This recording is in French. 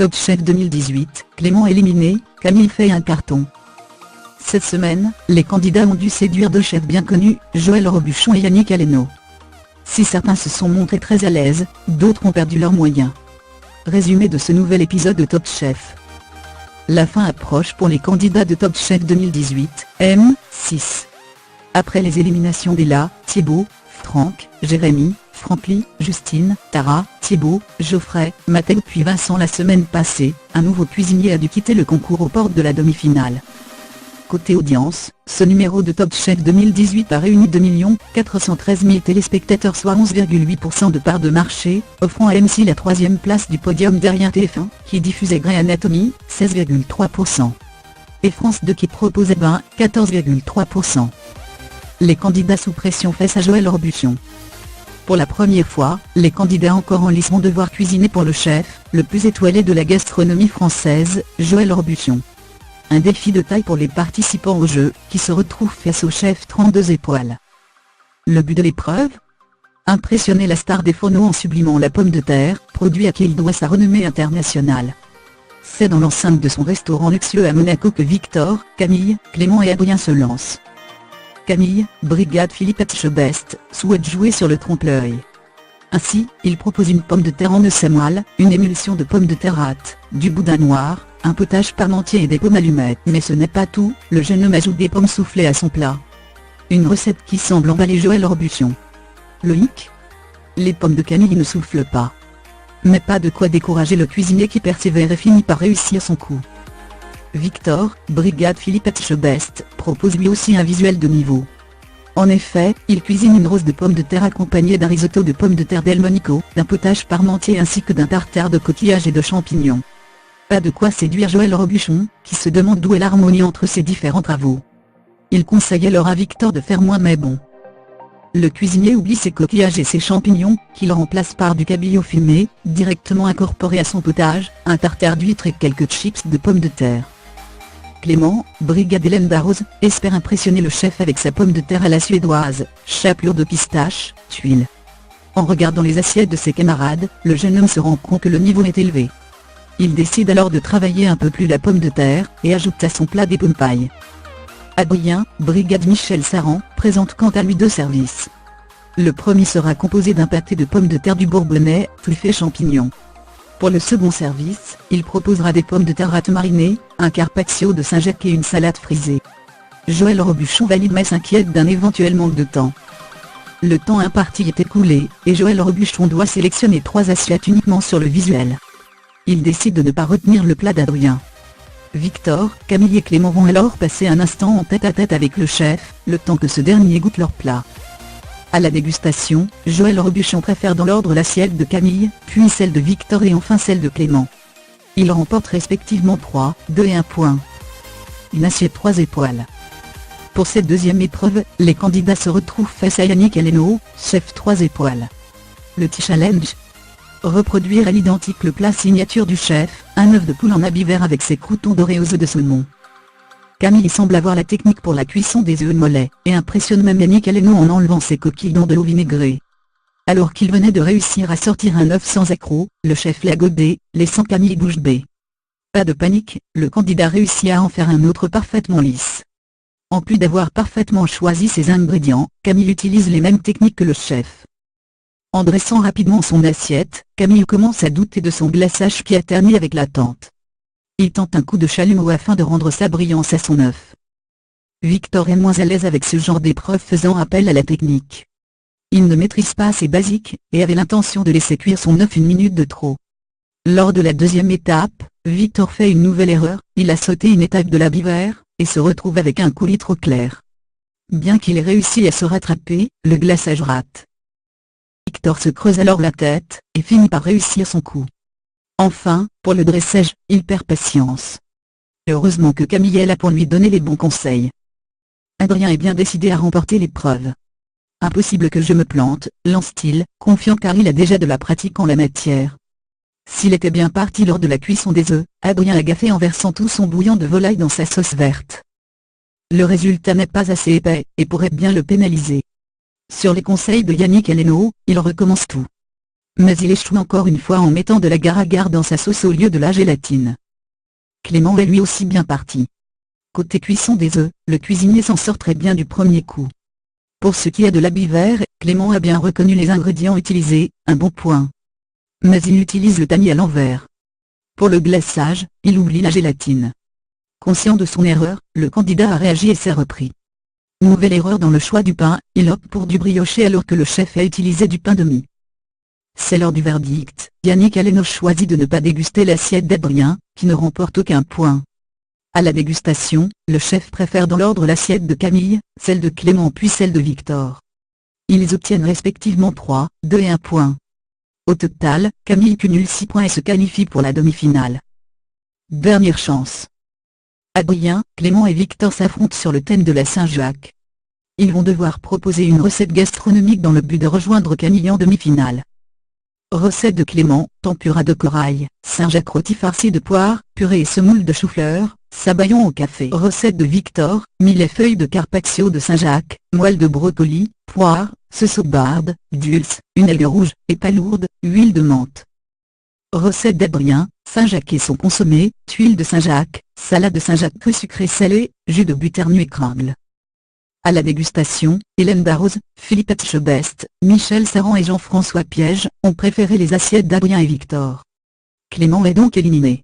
Top Chef 2018, Clément éliminé, Camille fait un carton. Cette semaine, les candidats ont dû séduire deux chefs bien connus, Joël Robuchon et Yannick Aleno. Si certains se sont montrés très à l'aise, d'autres ont perdu leurs moyens. Résumé de ce nouvel épisode de Top Chef. La fin approche pour les candidats de Top Chef 2018, M6. Après les éliminations d'Ella, Thibaut, Franck, Jérémy, Francky, Justine, Tara, Thibaut, Geoffrey, Mathilde puis Vincent la semaine passée, un nouveau cuisinier a dû quitter le concours aux portes de la demi-finale. Côté audience, ce numéro de Top Chef 2018 a réuni 2 413 000 téléspectateurs soit 11,8% de part de marché, offrant à M6 la troisième place du podium derrière TF1, qui diffusait Grey Anatomy, 16,3%. Et France 2 qui proposait 14,3%. Les candidats sous pression face à Joël Robuchon. Pour la première fois, les candidats encore en lice vont devoir cuisiner pour le chef, le plus étoilé de la gastronomie française, Joël Robuchon. Un défi de taille pour les participants au jeu, qui se retrouvent face au chef 32 étoiles. Le but de l'épreuve ? Impressionner la star des fourneaux en sublimant la pomme de terre, produit à qui il doit sa renommée internationale. C'est dans l'enceinte de son restaurant luxueux à Monaco que Victor, Camille, Clément et Adrien se lancent. Camille, brigade Philippe Etchebest, souhaite jouer sur le trompe-l'œil. Ainsi, il propose une pomme de terre en œuf moelle, une émulsion de pommes de terre hâte, du boudin noir, un potage parmentier et des pommes allumettes. Mais ce n'est pas tout, le jeune homme ajoute des pommes soufflées à son plat. Une recette qui semble emballer Joël Robuchon. Le hic ? Les pommes de Camille ne soufflent pas. Mais pas de quoi décourager le cuisinier qui persévère et finit par réussir son coup. Victor, brigade Philippe Etchebest, propose lui aussi un visuel de niveau. En effet, il cuisine une rose de pommes de terre accompagnée d'un risotto de pommes de terre Delmonico, d'un potage parmentier ainsi que d'un tartare de coquillages et de champignons. Pas de quoi séduire Joël Robuchon, qui se demande d'où est l'harmonie entre ces différents travaux. Il conseille alors à Victor de faire moins mais bon. Le cuisinier oublie ses coquillages et ses champignons, qu'il remplace par du cabillaud fumé, directement incorporé à son potage, un tartare d'huîtres et quelques chips de pommes de terre. Clément, brigade Hélène Darroze, espère impressionner le chef avec sa pomme de terre à la suédoise, chapelure de pistache, tuiles. En regardant les assiettes de ses camarades, le jeune homme se rend compte que le niveau est élevé. Il décide alors de travailler un peu plus la pomme de terre, et ajoute à son plat des pommes pailles. Adrien, brigade Michel Saran, présente quant à lui deux services. Le premier sera composé d'un pâté de pommes de terre du Bourbonnais, truffé champignons. Pour le second service, il proposera des pommes de terre hâte marinées, un carpaccio de Saint-Jacques et une salade frisée. Joël Robuchon valide mais s'inquiète d'un éventuel manque de temps. Le temps imparti est écoulé, et Joël Robuchon doit sélectionner 3 assiettes uniquement sur le visuel. Il décide de ne pas retenir le plat d'Adrien. Victor, Camille et Clément vont alors passer un instant en tête-à-tête avec le chef, le temps que ce dernier goûte leur plat. À la dégustation, Joël Robuchon préfère dans l'ordre l'assiette de Camille, puis celle de Victor et enfin celle de Clément. Ils remportent respectivement 3, 2 et 1 point. Une assiette 3 étoiles. Pour cette deuxième épreuve, les candidats se retrouvent face à Yannick Aleno, chef 3 étoiles. Le challenge ? Reproduire à l'identique le plat signature du chef, un œuf de poule en habit vert avec ses croûtons dorés aux œufs de saumon. Camille semble avoir la technique pour la cuisson des œufs mollets, et impressionne même Yannick Aleno en enlevant ses coquilles dans de l'eau vinaigrée. Alors qu'il venait de réussir à sortir un œuf sans accroc, le chef l'a gobé, laissant Camille bouche bée. Pas de panique, le candidat réussit à en faire un autre parfaitement lisse. En plus d'avoir parfaitement choisi ses ingrédients, Camille utilise les mêmes techniques que le chef. En dressant rapidement son assiette, Camille commence à douter de son glaçage qui a terni avec l'attente. Il tente un coup de chalumeau afin de rendre sa brillance à son œuf. Victor est moins à l'aise avec ce genre d'épreuve faisant appel à la technique. Il ne maîtrise pas ses basiques, et avait l'intention de laisser cuire son œuf 1 minute de trop. Lors de la deuxième étape, Victor fait une nouvelle erreur, il a sauté une étape de l'habit vert, et se retrouve avec un coulis trop clair. Bien qu'il ait réussi à se rattraper, le glaçage rate. Victor se creuse alors la tête, et finit par réussir son coup. Enfin, pour le dressage, il perd patience. Heureusement que Camille est là pour lui donner les bons conseils. Adrien est bien décidé à remporter l'épreuve. Impossible que je me plante, lance-t-il, confiant car il a déjà de la pratique en la matière. S'il était bien parti lors de la cuisson des œufs, Adrien a gaffé en versant tout son bouillon de volaille dans sa sauce verte. Le résultat n'est pas assez épais, et pourrait bien le pénaliser. Sur les conseils de Yannick Aleno, il recommence tout. Mais il échoue encore une fois en mettant de l'agar-agar dans sa sauce au lieu de la gélatine. Clément est lui aussi bien parti. Côté cuisson des œufs, le cuisinier s'en sort très bien du premier coup. Pour ce qui est de l'habit vert, Clément a bien reconnu les ingrédients utilisés, un bon point. Mais il utilise le tamis à l'envers. Pour le glaçage, il oublie la gélatine. Conscient de son erreur, le candidat a réagi et s'est repris. Nouvelle erreur dans le choix du pain, il opte pour du brioché alors que le chef a utilisé du pain de mie. C'est l'heure du verdict, Yannick Aleno choisit de ne pas déguster l'assiette d'Adrien, qui ne remporte aucun point. À la dégustation, le chef préfère dans l'ordre l'assiette de Camille, celle de Clément puis celle de Victor. Ils obtiennent respectivement 3, 2 et 1 point. Au total, Camille cumule 6 points et se qualifie pour la demi-finale. Dernière chance. Adrien, Clément et Victor s'affrontent sur le thème de la Saint-Jacques. Ils vont devoir proposer une recette gastronomique dans le but de rejoindre Camille en demi-finale. Recette de Clément, tempura de corail, Saint-Jacques rôti farci de poire, purée et semoule de chou-fleur, sabayon au café. Recette de Victor, mille feuilles de carpaccio de Saint-Jacques, moelle de brocoli, poire, sauce au barbe, dulce, une aile rouge, et palourde, huile de menthe. Recette d'Adrien, Saint-Jacques et son consommé, tuile de Saint-Jacques, salade de Saint-Jacques crue sucré salé, jus de buternu et cragle. À la dégustation, Hélène Darroze, Philippe Etchebest, Michel Saran et Jean-François Piège ont préféré les assiettes d'Adrien et Victor. Clément est donc éliminé.